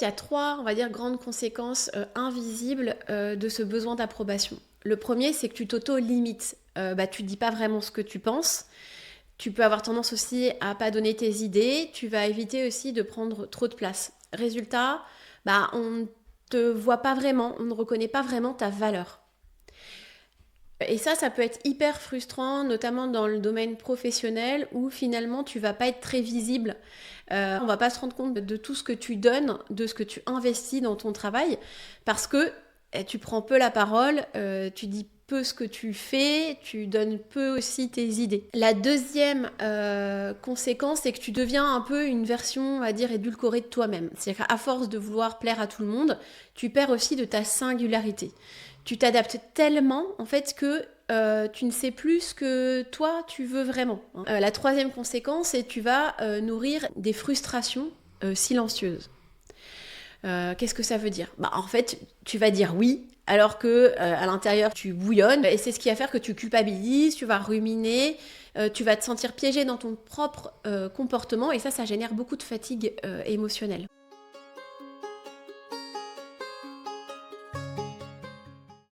Il y a 3, on va dire, grandes conséquences invisibles de ce besoin d'approbation. Le premier, c'est que tu t'auto-limites. Tu ne dis pas vraiment ce que tu penses. Tu peux avoir tendance aussi à pas donner tes idées. Tu vas éviter aussi de prendre trop de place. Résultat, on ne te voit pas vraiment, on ne reconnaît pas vraiment ta valeur. Et ça peut être hyper frustrant, notamment dans le domaine professionnel où finalement tu vas pas être très visible. On va pas se rendre compte de tout ce que tu donnes, de ce que tu investis dans ton travail, parce que tu prends peu la parole, tu dis peu ce que tu fais, tu donnes peu aussi tes idées. La deuxième conséquence, c'est que tu deviens un peu une version, on va dire, édulcorée de toi-même. C'est-à-dire qu'à force de vouloir plaire à tout le monde, tu perds aussi de ta singularité. Tu t'adaptes tellement, en fait, que tu ne sais plus ce que toi, tu veux vraiment. La troisième conséquence, c'est que tu vas nourrir des frustrations silencieuses. Qu'est-ce que ça veut dire ? En fait, tu vas dire oui, alors que à l'intérieur, tu bouillonnes. Et c'est ce qui va faire que tu culpabilises, tu vas ruminer, tu vas te sentir piégé dans ton propre comportement. Et ça génère beaucoup de fatigue émotionnelle.